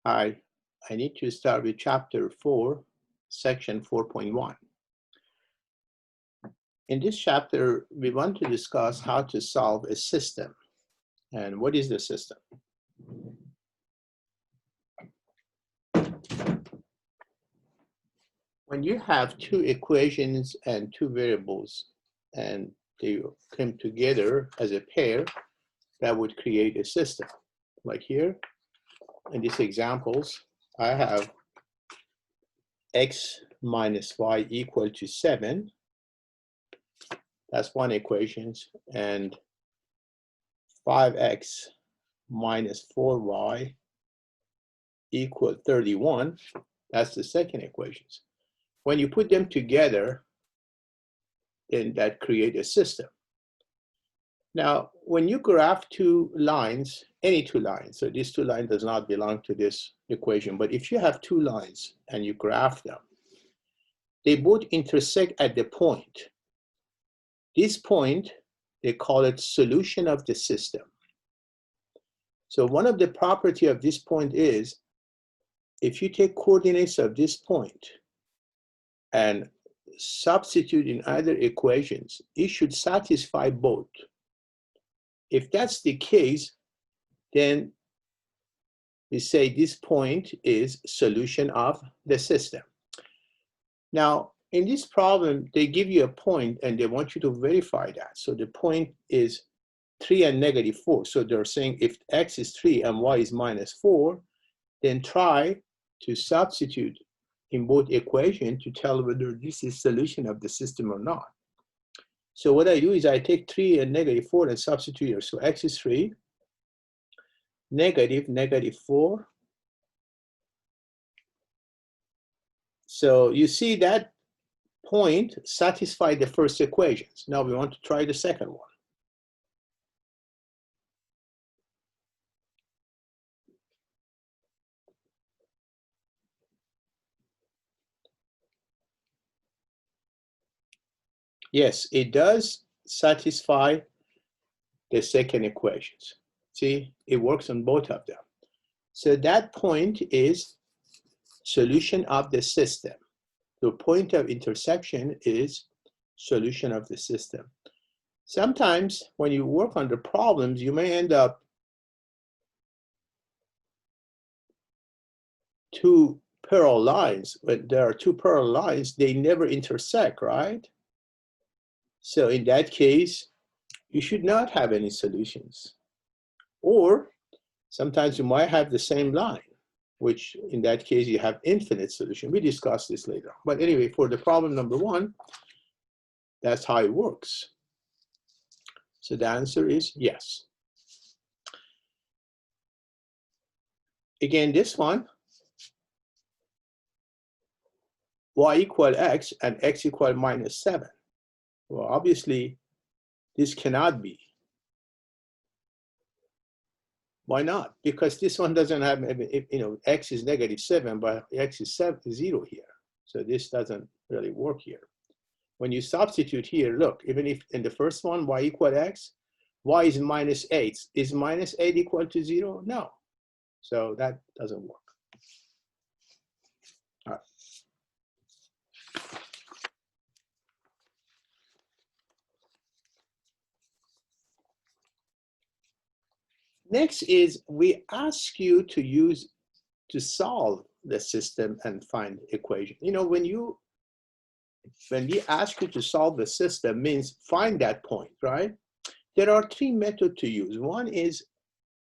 I need to start with chapter 4, section 4.1. In this chapter, we want to discuss how to solve a system. And what is the system? When you have two equations and two variables, and they come together as a pair, that would create a system. Like here, in these examples, I have x minus y equal to 7. That's one equation. And 5x minus 4y equal 31. That's the second equation. When you put them together, then that creates a system. Now, when you graph two lines, any two lines, so this two line does not belong to this equation, but if you have two lines and you graph them, they both intersect at the point. This point, they call it solution of the system. So one of the property of this point is, if you take coordinates of this point and substitute in either equations, it should satisfy both. If that's the case, then we say this point is solution of the system. Now, in this problem, they give you a point and they want you to verify that. So the point is 3 and negative 4. So they're saying if x is 3 and y is minus 4, then try to substitute in both equations to tell whether this is solution of the system or not. So what I do is I take 3 and negative 4 and substitute here. So x is 3, negative 4. So you see that point satisfied the first equations. Now we want to try the second one. Yes, it does satisfy the second equations. See, it works on both of them. So that point is solution of the system. The point of intersection is solution of the system. Sometimes when you work on the problems, you may end up two parallel lines. When there are two parallel lines, they never intersect, right? So in that case, you should not have any solutions. Or sometimes you might have the same line, which in that case you have infinite solution. We discuss this later. But anyway, for the problem number 1, that's how it works. So the answer is yes. Again, this one, y equal x and x equal minus 7. Well, obviously, this cannot be. Why not? Because this one doesn't have, x is negative 7, but x is 0 here. So this doesn't really work here. When you substitute here, look, even if in the first one, y equal x, y is minus 8. Is minus 8 equal to 0? No. So that doesn't work. All right. Next is we ask you to solve the system and find equation. When we ask you to solve the system means find that point, right? There are 3 methods to use. One is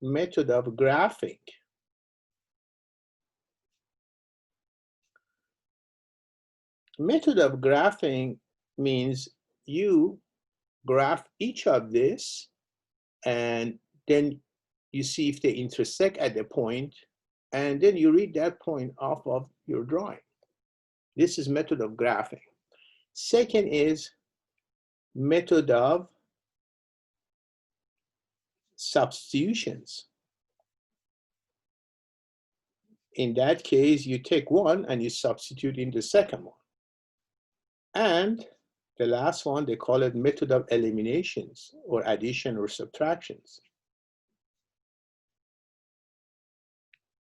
method of graphing. Method of graphing means you graph each of this and then you see if they intersect at the point, and then you read that point off of your drawing. This is method of graphing. Second is method of substitutions. In that case, you take one and you substitute in the second one. And the last one, they call it method of eliminations or addition or subtractions.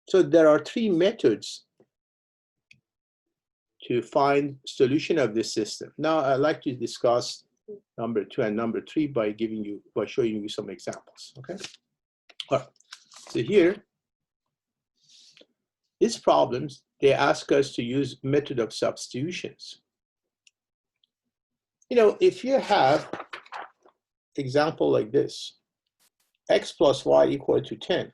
So there are three methods to find solution of this system. Now I'd like to discuss number 2 and number 3 by showing you some examples. Okay. All right. So here, these problems, they ask us to use method of substitutions. You know, if you have example like this, x plus y equal to 10.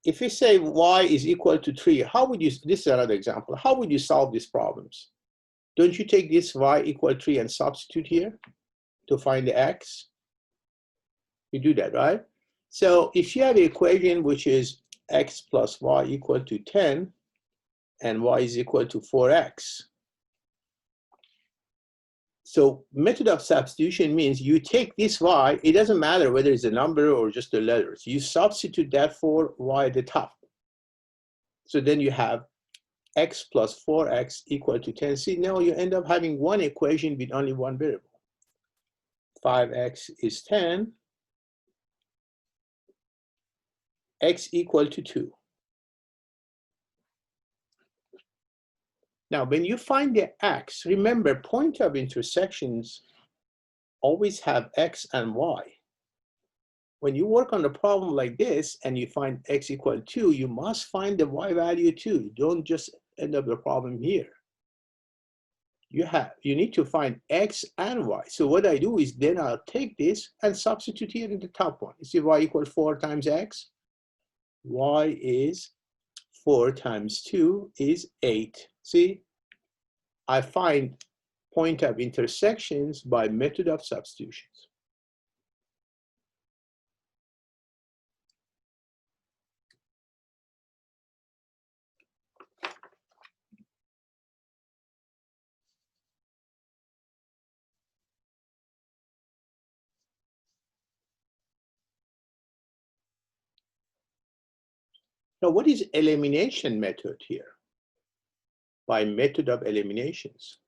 If you say y is equal to 3, how would you, this is another example, how would you solve these problems? Don't you take this y equal 3 and substitute here to find the x? You do that, right? So if you have an equation which is x plus y equal to 10 and y is equal to 4x. So method of substitution means you take this y, it doesn't matter whether it's a number or just the letters. You substitute that for y at the top. So then you have x plus 4x equal to 10. See, now you end up having one equation with only one variable. 5x is 10. X equal to 2. Now, when you find the x, remember, point of intersections always have x and y. When you work on a problem like this and you find x equal to 2, you must find the y value too. Don't just end up the problem here. You need to find x and y. So what I do is then I'll take this and substitute here in the top one. You see y equals 4 times x. Y is 4 times 2 is 8. See, I find point of intersections by method of substitutions. Now, what is elimination method here? By method of eliminations.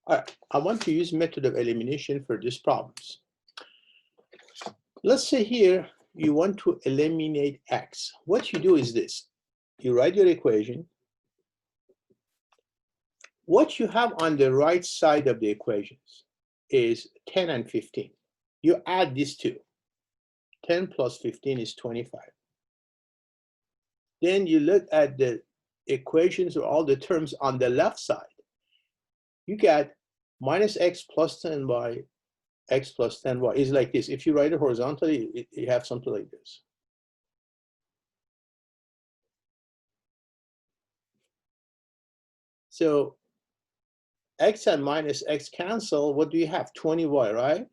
All right, I want to use method of elimination for these problems. Let's say here you want to eliminate x. What you do is this. You write your equation. What you have on the right side of the equations is 10 and 15. You add these two. 10 plus 15 is 25. Then you look at the equations or all the terms on the left side. You get minus x plus 10y, x plus 10y is like this. If you write it horizontally, you have something like this. So x and minus x cancel. What do you have? 20y, right?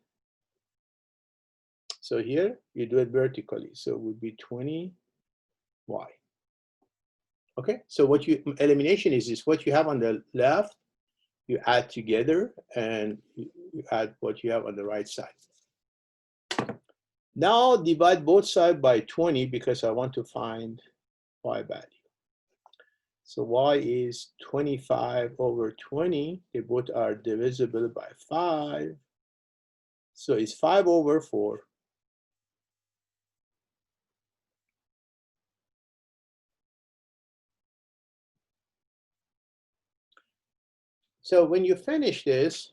So here you do it vertically. So it would be 20y. Okay, so what you elimination is what you have on the left, you add together, and you add what you have on the right side. Now divide both sides by 20 because I want to find y value. So y is 25 over 20. They both are divisible by 5. So it's 5 over 4. So when you finish this,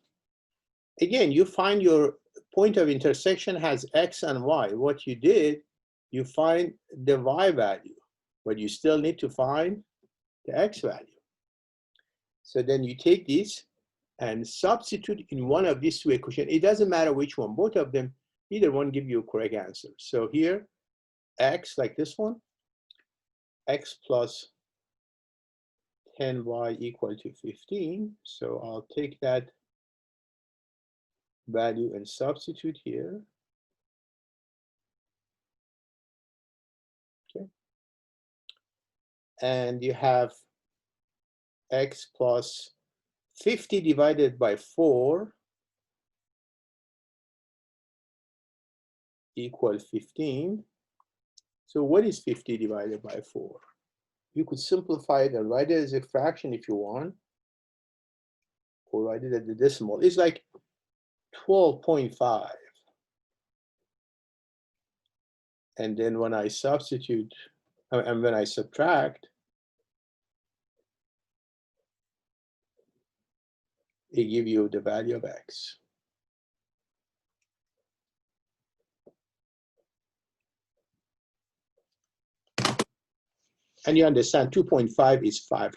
again, you find your point of intersection has x and y. What you did, you find the y value, but you still need to find the x value. So then you take this and substitute in one of these two equations. It doesn't matter which one, both of them, either one give you a correct answer. So here, x, like this one, x plus 10y equal to 15. So I'll take that value and substitute here. Okay. And you have x plus 50 divided by 4 equal 15. So what is 50 divided by 4? You could simplify it and write it as a fraction if you want, or write it at the decimal. It's like 12.5. And then when I substitute, and when I subtract, it gives you the value of x. And you understand 2.5 is 5/2,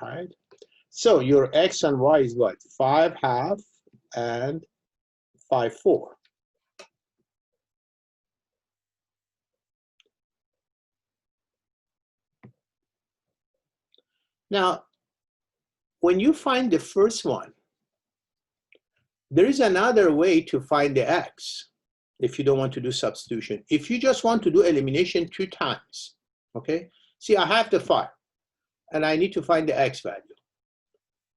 right? So your x and y is what? 5/2 and 5/4. Now, when you find the first one, there is another way to find the x if you don't want to do substitution. If you just want to do elimination 2 times, okay? See, I have the 5, and I need to find the x value.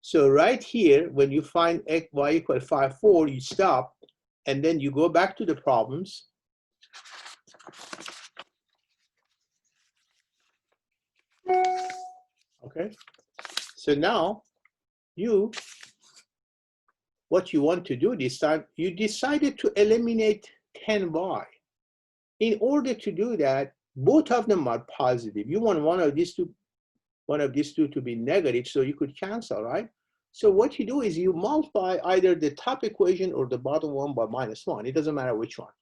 So right here, when you find x, y equal 5/4, you stop, and then you go back to the problems. Okay, so now what you want to do this time, you decided to eliminate 10y. In order to do that, both of them are positive. You want one of these two to be negative, so you could cancel, right? So what you do is you multiply either the top equation or the bottom one by -1. It doesn't matter which one.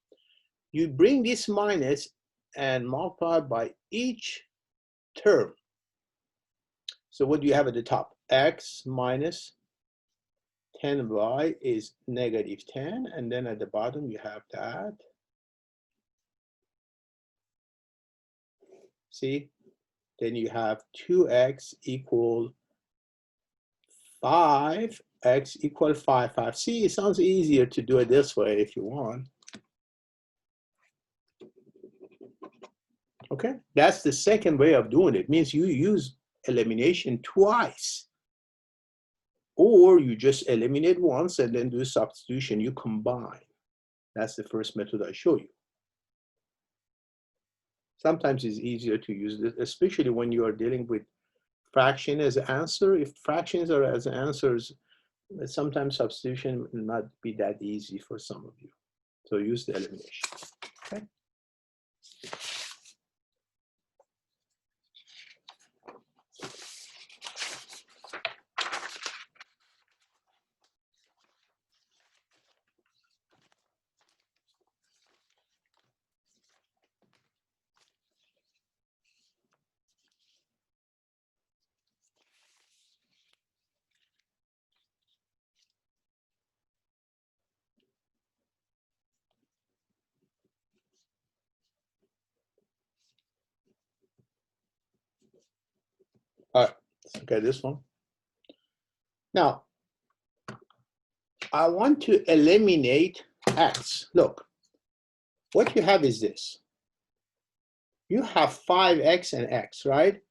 You bring this minus and multiply by each term. So what do you have at the top? X minus 10y is -10, and then at the bottom you have that. See? Then you have 2x equal 5, x equal 5/2. See, it sounds easier to do it this way if you want. Okay, that's the second way of doing it. It means you use elimination twice. Or you just eliminate once and then do substitution, you combine. That's the first method I show you. Sometimes it's easier to use this, especially when you are dealing with fraction as an answer. If fractions are as answers, sometimes substitution will not be that easy for some of you. So use the elimination, okay? All right, let's look at this one. Now, I want to eliminate x. Look, what you have is this. You have 5x and x, right?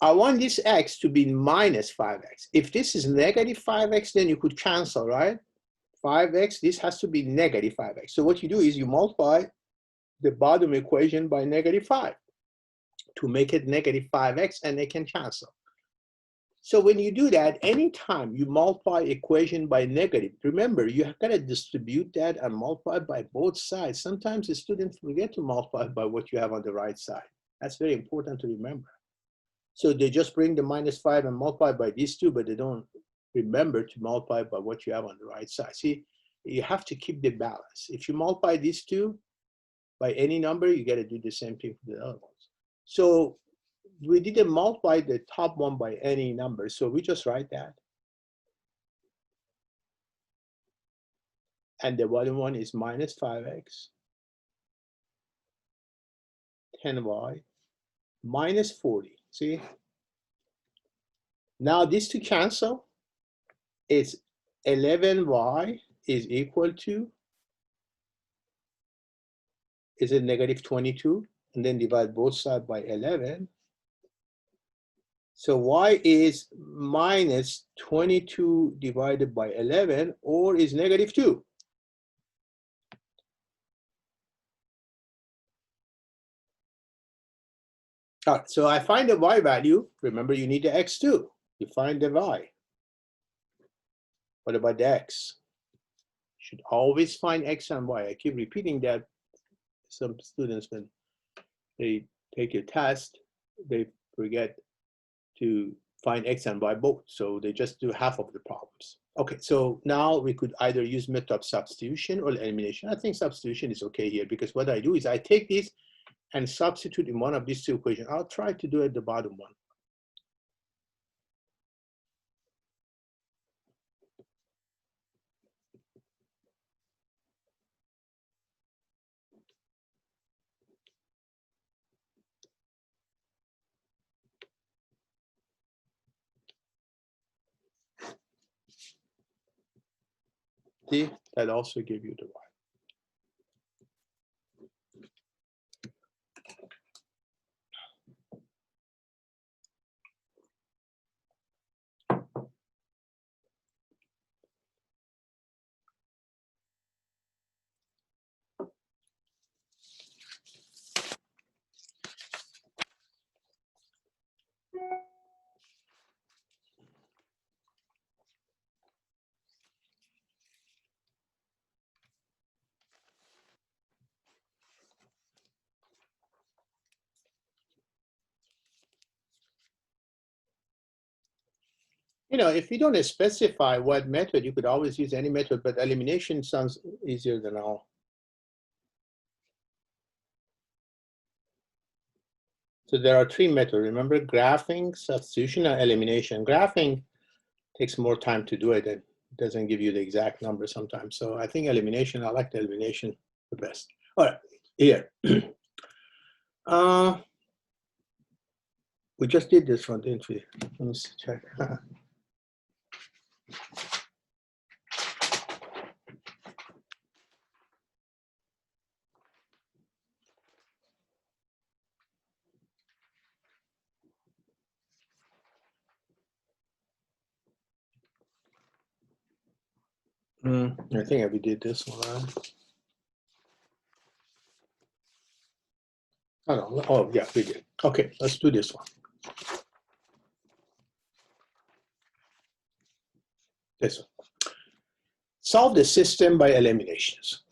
I want this x to be minus 5x. If this is negative 5x, then you could cancel, right? 5x, this has to be negative 5x. So what you do is you multiply the bottom equation by -5 to make it negative 5x, and they can cancel. So when you do that, anytime you multiply equation by negative, remember, you have got to distribute that and multiply by both sides. Sometimes the students forget to multiply by what you have on the right side. That's very important to remember. So they just bring the -5 and multiply by these two, but they don't remember to multiply by what you have on the right side. See, you have to keep the balance. If you multiply these two by any number, you got to do the same thing for the other ones. So we didn't multiply the top one by any number, so we just write that. And the bottom one is -5x, 10y, -40. See? Now this to cancel, it's 11y is equal to, is it -22? And then divide both sides by 11. So y is -22 divided by 11, or is -2. All right, so I find the y value. Remember, you need the x too. You find the y. What about the x? Should always find x and y. I keep repeating that. Some students, when they take a test, they forget to find x and y both. So they just do half of the problems. Okay, so now we could either use method of substitution or elimination. I think substitution is okay here because what I do is I take this and substitute in one of these two equations. I'll try to do it the bottom one. See, that also give you the y. You know, if you don't specify what method, you could always use any method, but elimination sounds easier than all. So there are three methods. Remember, graphing, substitution, and elimination. Graphing takes more time to do it and doesn't give you the exact number sometimes. So I think elimination, I like the elimination the best. All right, here. We just did this one, didn't we? Let me check. I think we did this one. Oh, no. Oh, yeah, we did. Okay, let's do this one. This one. Solve the system by eliminations.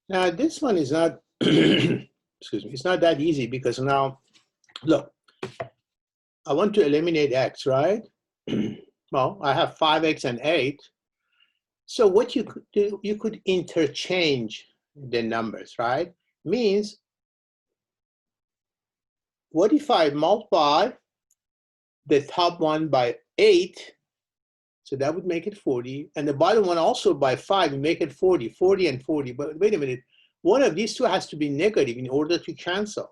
Now, this one is not, excuse me, it's not that easy because now, look, I want to eliminate x, right? Well, I have 5x and 8. So what you could do, you could interchange the numbers, right? Means, what if I multiply the top one by 8? So that would make it 40. And the bottom one also by 5 and make it 40, 40 and 40. But wait a minute, one of these two has to be negative in order to cancel.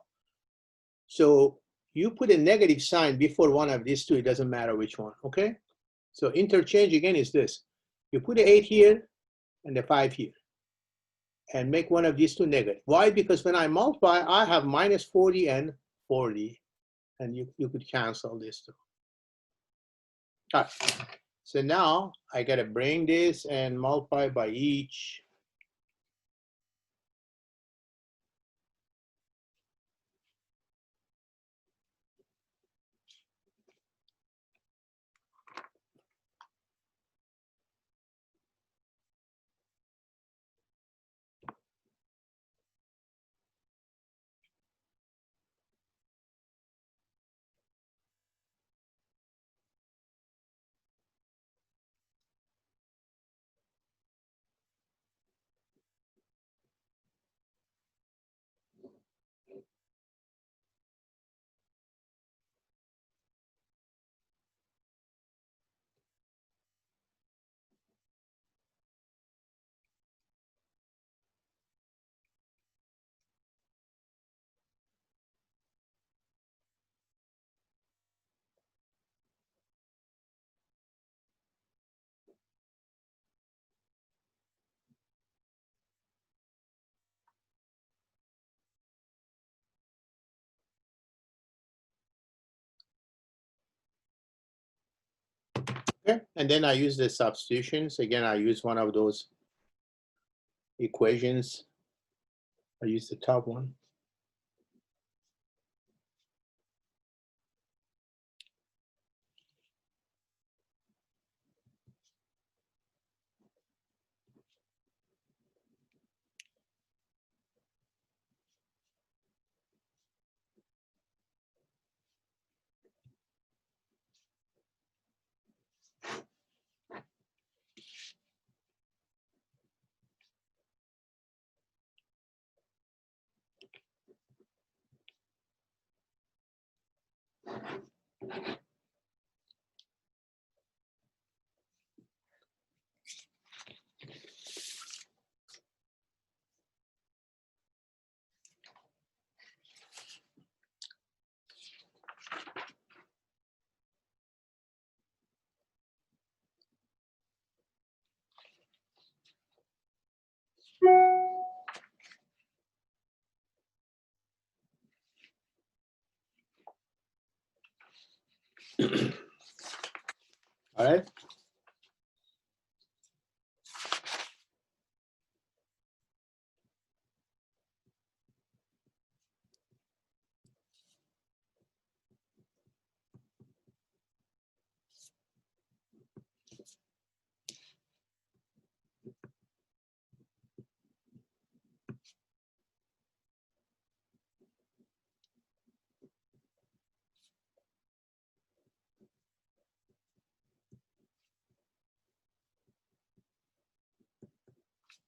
So you put a negative sign before one of these two, it doesn't matter which one, okay? So interchange again is this. You put an 8 here and a 5 here and make one of these two negative. Why? Because when I multiply, I have minus 40 and 40, and you could cancel this two. All right. So now I gotta bring this and multiply by each. Okay, and then I use the substitutions. Again, I use one of those equations. I use the top one. All right.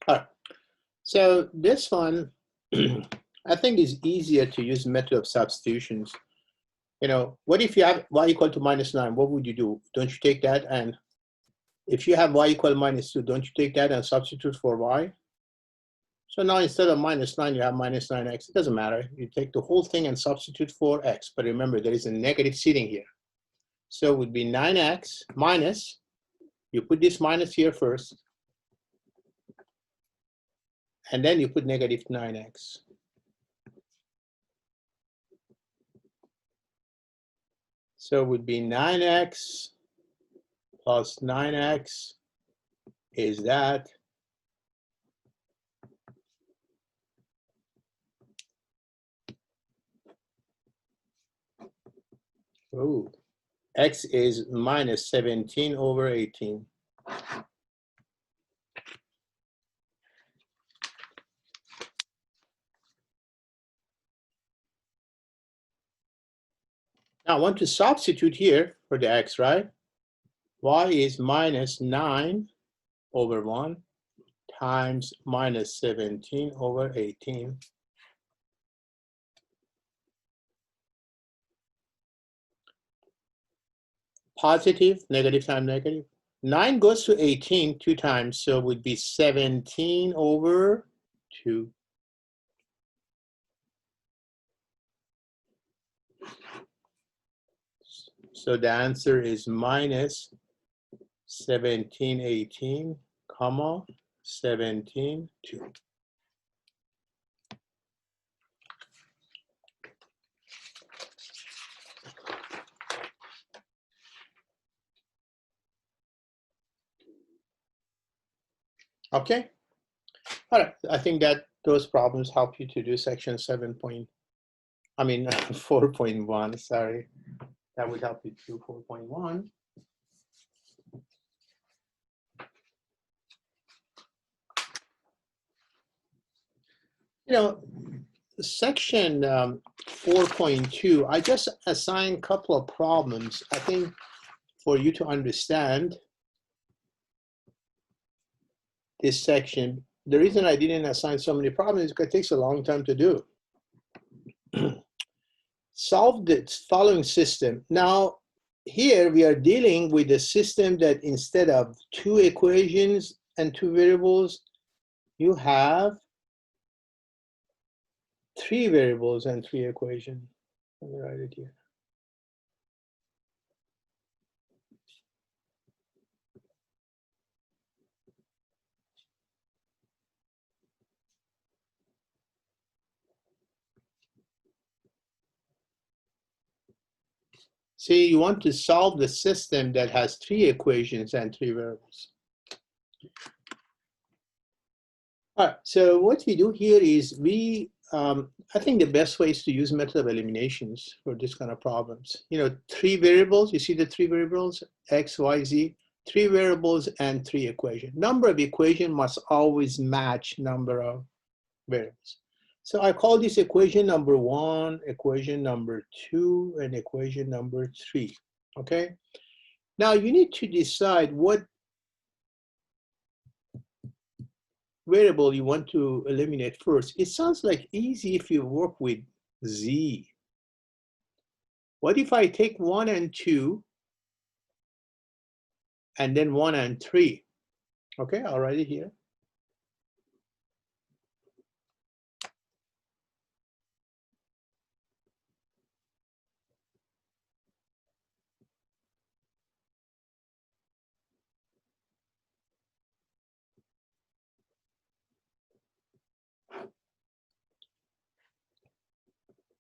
All right. So this one, I think is easier to use method of substitutions. You know, what if you have y equal to -9? What would you do? Don't you take that, and if you have y equal to -2, don't you take that and substitute for y? So now instead of -9, you have -9x. It doesn't matter. You take the whole thing and substitute for x. But remember, there is a negative sitting here. So it would be 9x minus, you put this minus here first, and then you put negative 9x. So it would be 9x plus 9x is that. Oh, x is minus 17 over 18. Now I want to substitute here for the x, right? Y is minus 9 over 1 times minus 17 over 18. Positive, negative times negative. 9 goes to 18 2 times, so it would be 17 over 2. So the answer is minus 1718, comma, 17, 2. Okay. All right. I think that those problems help you to do section 4.1. Sorry. That would help you to do 4.1. You know, section 4.2, I just assigned a couple of problems, I think, for you to understand this section. The reason I didn't assign so many problems is because it takes a long time to do. Solve the following system. Now, here we are dealing with a system that instead of 2 equations and 2 variables, you have 3 variables and 3 equations. Let me write it here. See, you want to solve the system that has 3 equations and 3 variables. All right, so what we do here is I think the best way is to use method of eliminations for this kind of problems. 3 variables, you see the 3 variables, x, y, z, 3 variables and 3 equations. Number of equations must always match number of variables. So I call this equation number 1, equation number 2, and equation number 3, okay? Now you need to decide what variable you want to eliminate first. It sounds like easy if you work with z. What if I take 1 and 2 and then 1 and 3? Okay, I'll write it here.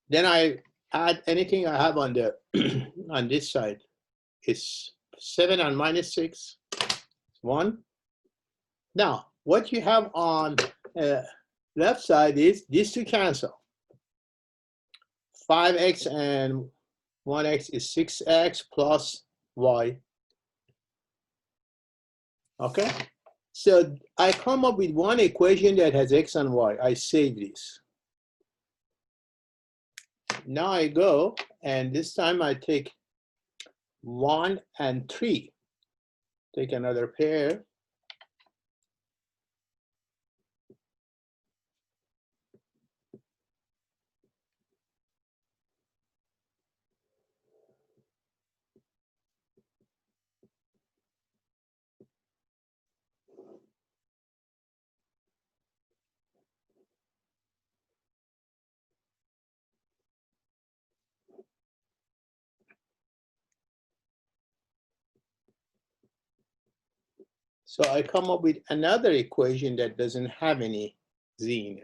Then I add anything I have on the on this side. It's 7 and minus 6, 1. Now, what you have on left side is these two cancel. 5x and 1x is 6x plus y. Okay, so I come up with one equation that has x and y. I save this. Now I go, and this time I take 1 and 3. Take another pair. So I come up with another equation that doesn't have any z in it.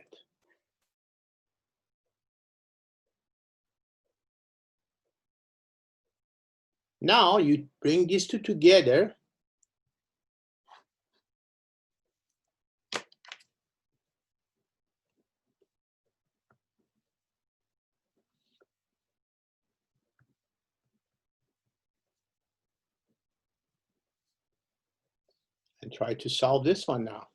Now you bring these two together. And try to solve this one now.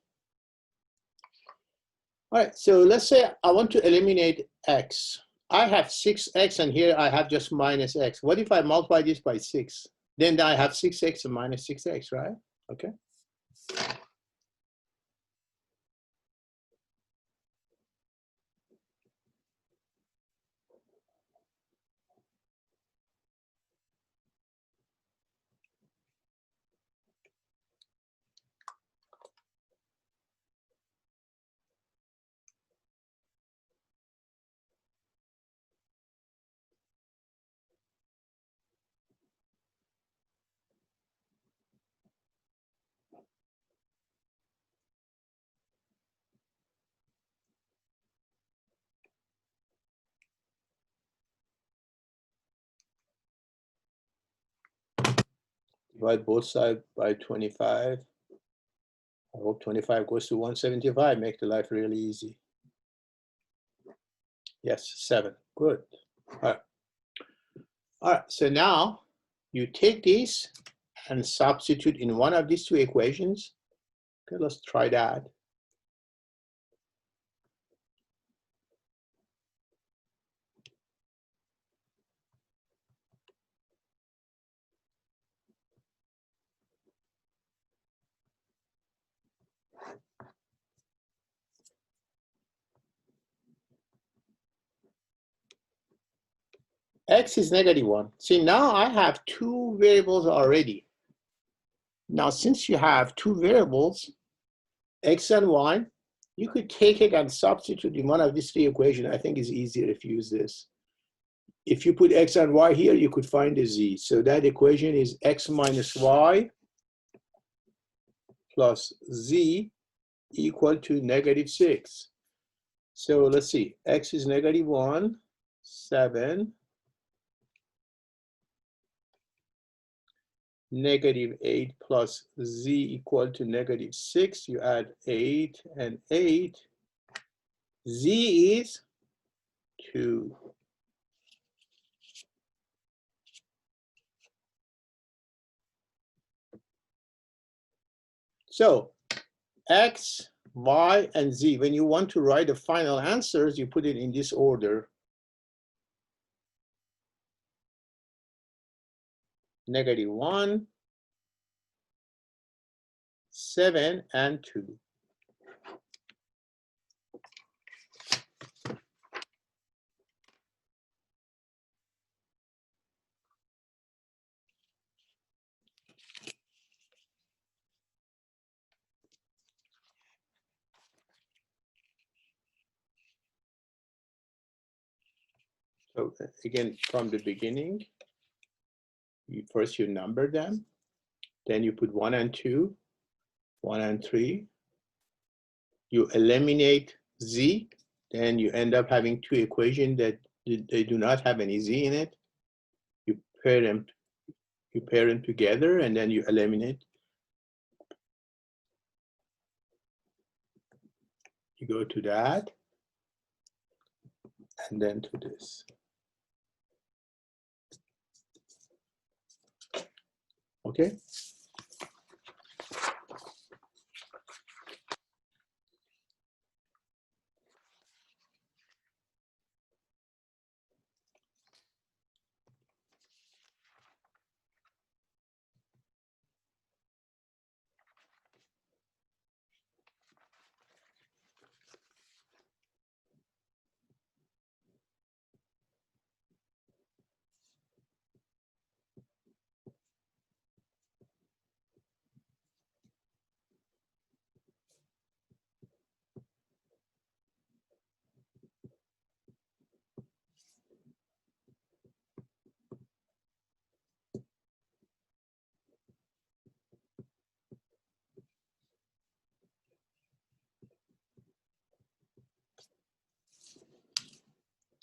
All right, so let's say I want to eliminate x. I have 6x and here I have just minus x. What if I multiply this by 6? Then I have 6x and minus 6x, right? Okay. Divide both sides by 25. I hope 25 goes to 175, make the life really easy. Yes, 7, good. All right. All right, so now you take these and substitute in one of these two equations. Okay, let's try that. X is -1. See, now I have 2 variables already. Now, since you have 2 variables, X and Y, you could take it and substitute in one of these 3 equations. I think it's easier if you use this. If you put X and Y here, you could find a Z. So that equation is X minus Y plus Z equal to -6. So let's see, X is -1, 7, -8 plus z equal to -6. You add 8 and 8. Z is 2. So x, y, and z, when you want to write the final answers, you put it in this order. -1, 7, and 2. So again, from the beginning, first you number them, then you put 1 and 2, 1 and 3. You eliminate z, then you end up having two equations that they do not have any z in it. You pair them together, and then you eliminate. You go to that, and then to this. Okay?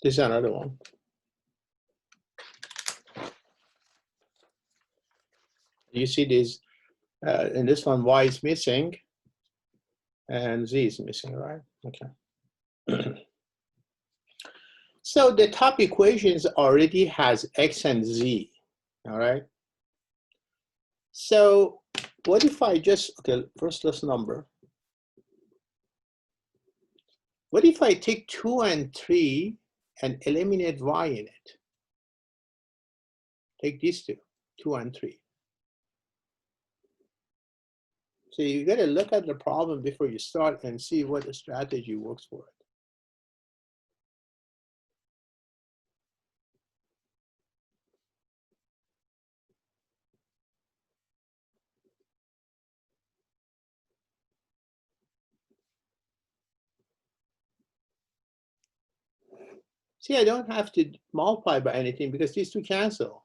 This is another one. You see this, in this one, y is missing, and z is missing, right? Okay. So the top equations already has x and z, all right? So what if I just, okay, first let's number. What if I take 2 and 3 and eliminate y in it? Take these two, 2 and 3. So you got to look at the problem before you start and see what strategy works for it. See, I don't have to multiply by anything because these two cancel.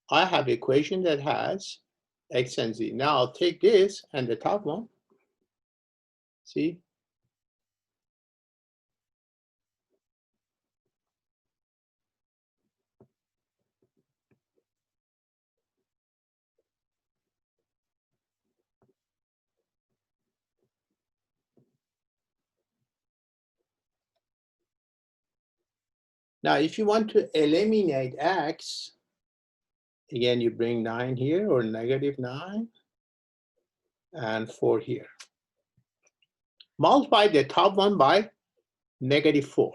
I have equation that has x and z. Now I'll take this and the top one. See? Now, if you want to eliminate x, again, you bring 9 here or -9 and 4 here. Multiply the top one by -4.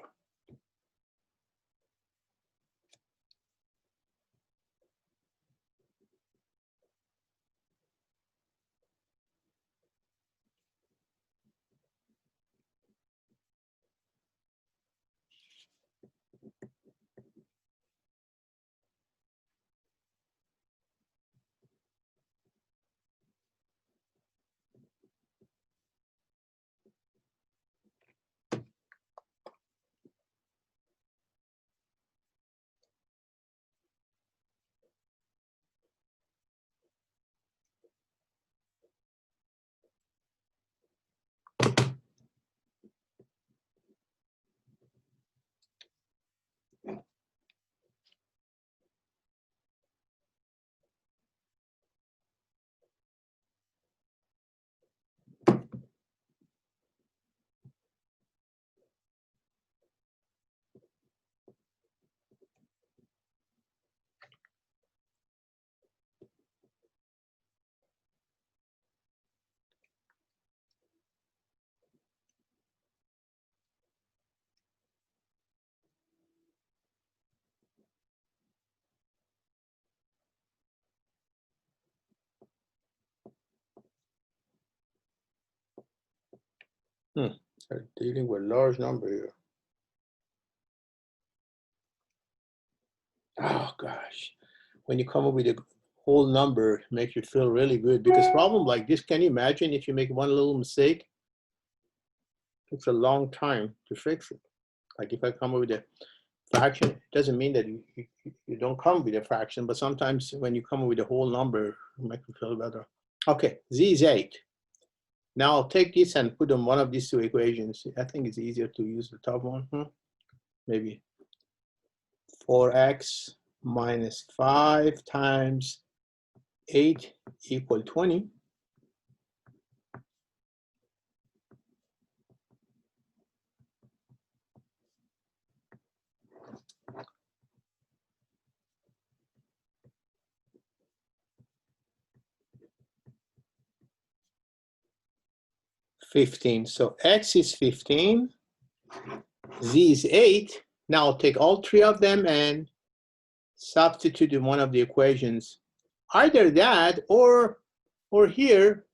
They're dealing with a large number here. Oh gosh, when you come up with a whole number, it makes you feel really good, because problem like this, can you imagine if you make one little mistake? It's a long time to fix it. Like if I come up with a fraction, it doesn't mean that you don't come with a fraction, but sometimes when you come up with a whole number, it makes you feel better. Okay, z is 8. Now I'll take this and put on one of these two equations. I think it's easier to use the top one. Maybe 4x minus 5 times 8 equal 20. So x is 15, z is 8. Now I'll take all three of them and substitute in one of the equations. Either that or here,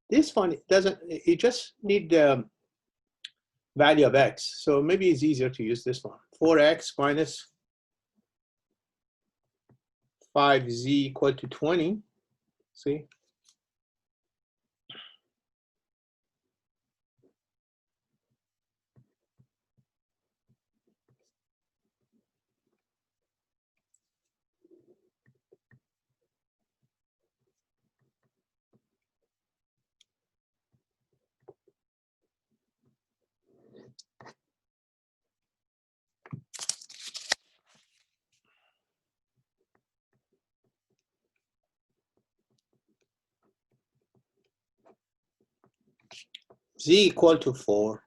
this one doesn't, you just need the value of x. So maybe it's easier to use this one. 4x minus 5z equal to 20. See? Z equal to 4.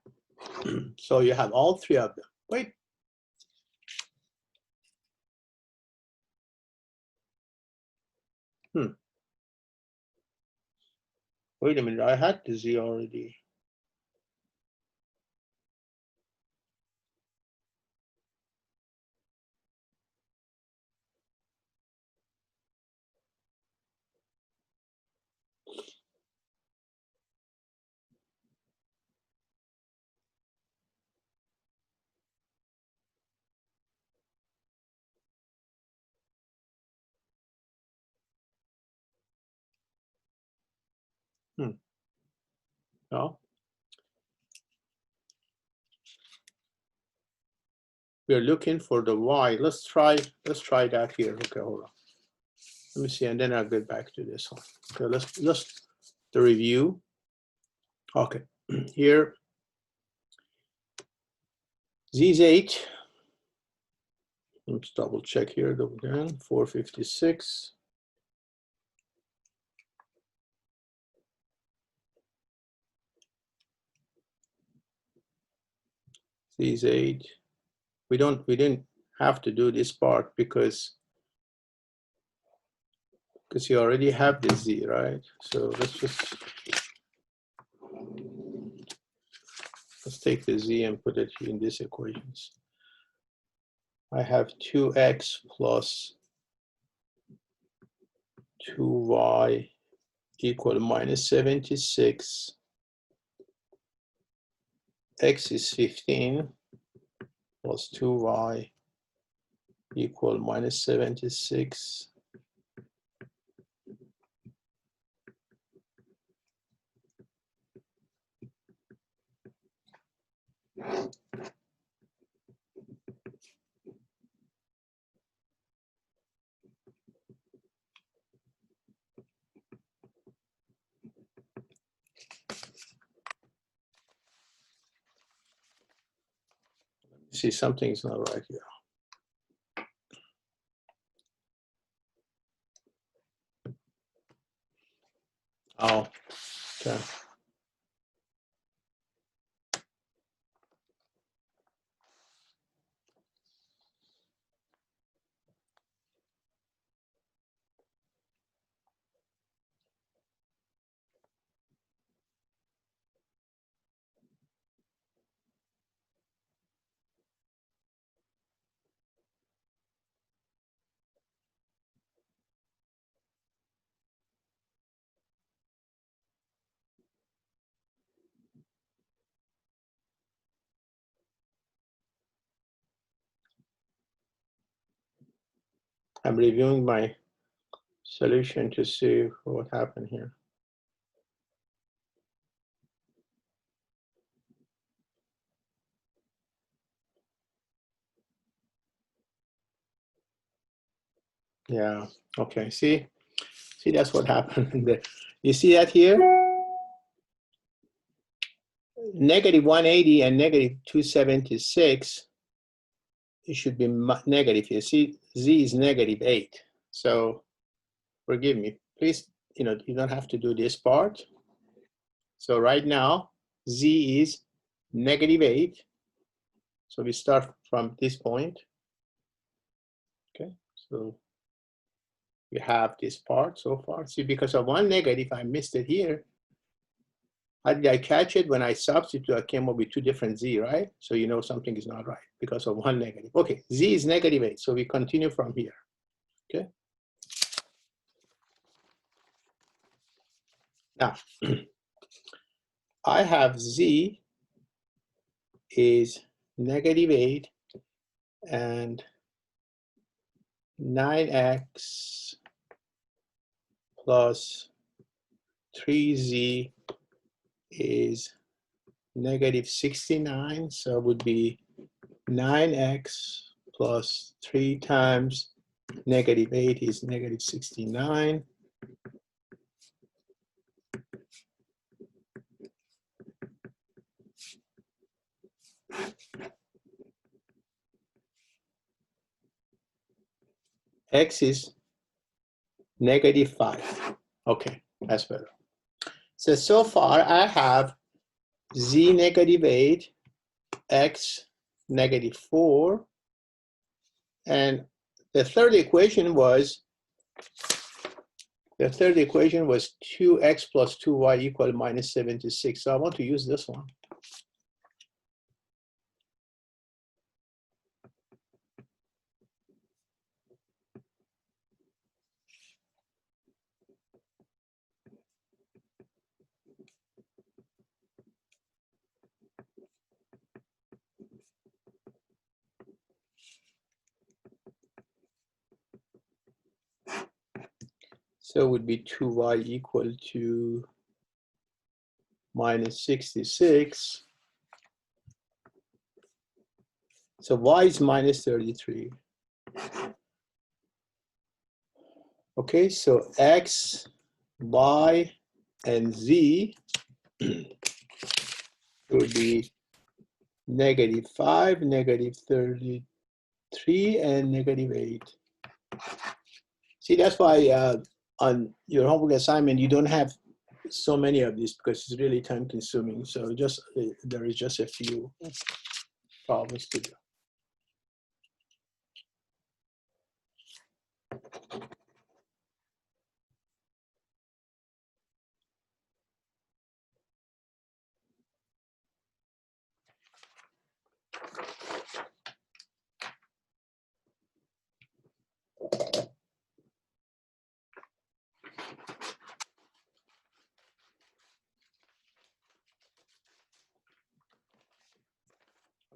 So you have all three of them. Wait. Wait a minute, I had the Z already. No. We're looking for the Y. Let's try that here. Okay, hold on. Let me see, and then I'll get back to this one. Okay, let's the review. Okay, here Z is 8. Let's double check here again. 456. Z is 8. We didn't have to do this part because you already have the Z, right? So let's take the Z and put it in these equations. I have 2x plus 2y equal minus 76. X is 15 plus 2y equal minus 76. See, something's not right here. Oh, okay. I'm reviewing my solution to see what happened here. Yeah, okay, see, that's what happened there. You see that here? Negative 180 and negative 276, it should be negative. You see, Z is negative 8. So forgive me, please, you don't have to do this part. So right now, Z is negative 8. So we start from this point. Okay, so we have this part so far. See, because of one negative, I missed it here. How did I catch it? When I substitute, I came up with two different Z, right? So you know something is not right because of one negative. Okay, Z is negative 8. So we continue from here. Okay. Now, I have Z is negative 8 and 9x plus 3Z is negative 69. So it would be 9x plus 3 times negative 8 is negative 69. X is negative 5. Okay, that's better. So far I have Z negative 8, X negative 4, and the third equation was 2x plus 2y equal minus 76. So I want to use this one. So it would be 2y equal to minus 66. So y is minus 33. Okay, so x, y, and z would be negative 5, negative 33, and negative 8. See, that's why on your homework assignment, you don't have so many of these because it's really time consuming. So just there is just a few problems to do.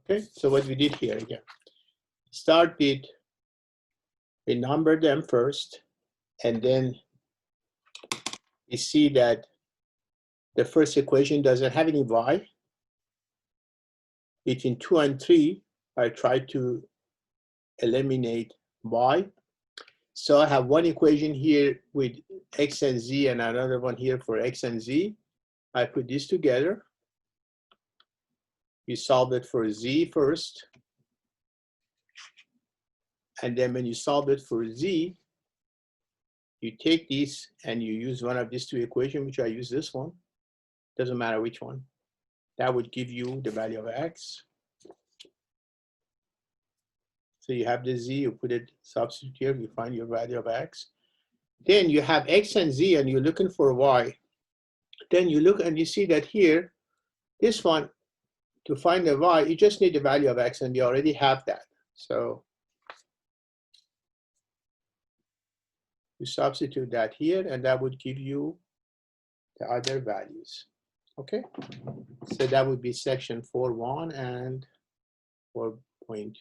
Okay, so what we did here again, start with, we number them first, and then we see that the first equation doesn't have any y. Between 2 and 3, I try to eliminate y. So I have one equation here with x and z and another one here for x and z. I put these together. You solve it for z first. And then when you solve it for z, you take these and you use one of these two equations, which I use this one. Doesn't matter which one. That would give you the value of x. So you have the z, you put it, substitute here, you find your value of x. Then you have x and z and you're looking for y. Then you look and you see that here, this one, to find the y, you just need the value of x and you already have that. So you substitute that here and that would give you the other values. Okay, so that would be section 4.1 and 4.2.